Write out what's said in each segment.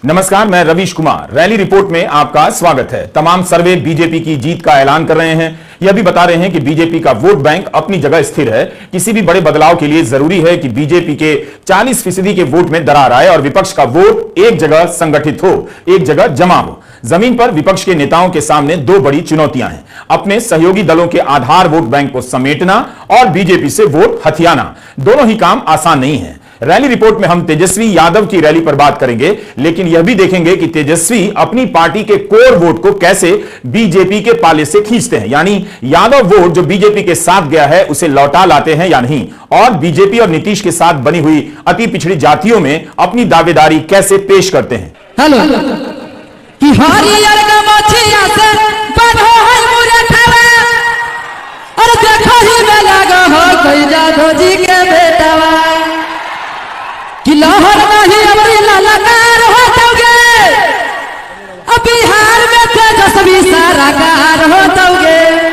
नमस्कार, मैं Ravish Kumar. Rally report में आपका स्वागत है। तमाम सर्वे बीजेपी की जीत का ऐलान कर रहे हैं। यह भी बता रहे हैं कि बीजेपी का वोट बैंक अपनी जगह स्थिर है। किसी भी बड़े बदलाव के लिए जरूरी है कि बीजेपी के 40% के वोट में दरार आए और विपक्ष का वोट एक जगह संगठित हो, एक जगह जमा हो। जमीन पर विपक्ष के नेताओं के सामने दो बड़ी चुनौतियां हैं: अपने सहयोगी दलों के आधार वोट बैंक को समेटना और बीजेपी से वोट हथियाना। दोनों ही काम आसान नहीं है। रैली रिपोर्ट में हम तेजस्वी यादव की रैली पर बात करेंगे, लेकिन यह भी देखेंगे कि तेजस्वी अपनी पार्टी के कोर वोट को कैसे बीजेपी के पाले से खींचते हैं, यानी यादव वोट जो बीजेपी के साथ गया है उसे लौटा लाते हैं या नहीं, और बीजेपी और नीतीश के साथ बनी हुई अति पिछड़ी जातियों में अपनी दावेदारी कैसे पेश करते हैं। हेलो कि हरियर गमछिया से बंधो है मुरठवा और देखो ही में लगा हो कोई जादू जी के बेटवा कि लहर नहीं अपनी ललकार हो जाओगे, अब बिहार में तेजस्वी सारा कार हो जाओगे।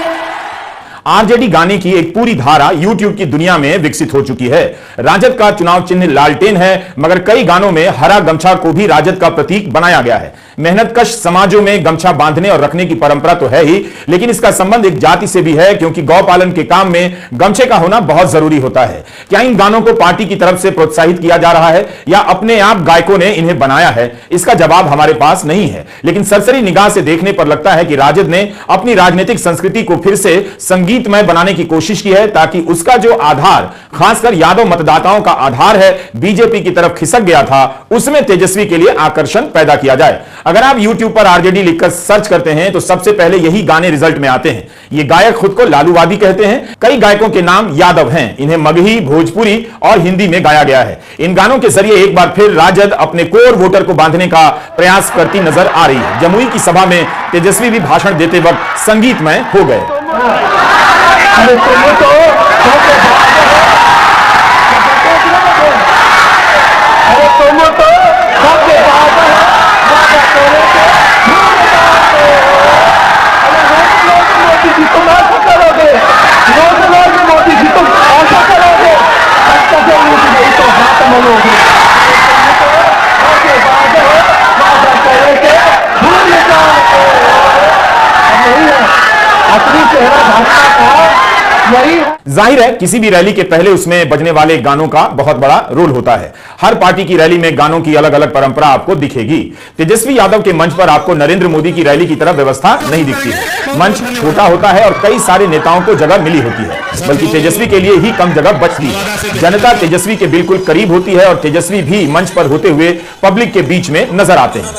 आरजेडी गाने की एक पूरी धारा यूट्यूब की दुनिया में विकसित हो चुकी है। राजद का चुनाव चिन्ह लालटेन है, मगर कई गानों में हरा गमछा को भी राजद का प्रतीक बनाया गया है। मेहनतकश समाजों में गमछा बांधने और रखने की परंपरा तो है ही, लेकिन इसका संबंध एक जाति से भी है, क्योंकि गौपालन के काम में गमछे का होना बहुत जरूरी होता है। क्या इन गानों को पार्टी की तरफ से प्रोत्साहित किया जा रहा है या अपने आप गायकों ने इन्हें बनाया है? इसका जवाब हमारे पास नहीं है, लेकिन सरसरी निगाह से देखने पर लगता है कि राजद ने अपनी राजनीतिक संस्कृति को फिर से संगीतमय बनाने की कोशिश की है, ताकि उसका जो आधार, खासकर यादव मतदाताओं का आधार है, बीजेपी की तरफ खिसक गया था, उसमें तेजस्वी के लिए आकर्षण पैदा किया जाए। अगर आप YouTube पर आरजेडी लिखकर सर्च करते हैं तो सबसे पहले यही गाने रिजल्ट में आते हैं। ये गायक खुद को लालूवादी कहते हैं। कई गायकों के नाम यादव हैं। इन्हें मगही, भोजपुरी और हिंदी में गाया गया है। इन गानों के जरिए एक बार फिर राजद अपने कोर वोटर को बांधने का प्रयास करती नजर आ रही है। जमुई की सभा में तेजस्वी भी भाषण देते वक्त संगीतमय हो गए। जाहिर है किसी भी रैली के पहले उसमें बजने वाले गानों का बहुत बड़ा रोल होता है। हर पार्टी की रैली में गानों की अलग अलग परंपरा आपको दिखेगी। तेजस्वी यादव के मंच पर आपको नरेंद्र मोदी की रैली की तरह व्यवस्था नहीं दिखती है। मंच छोटा होता है और कई सारे नेताओं को जगह मिली होती है, बल्कि तेजस्वी के लिए ही कम जगह बचती है। जनता तेजस्वी के बिल्कुल करीब होती है और तेजस्वी भी मंच पर होते हुए पब्लिक के बीच में नजर आते हैं।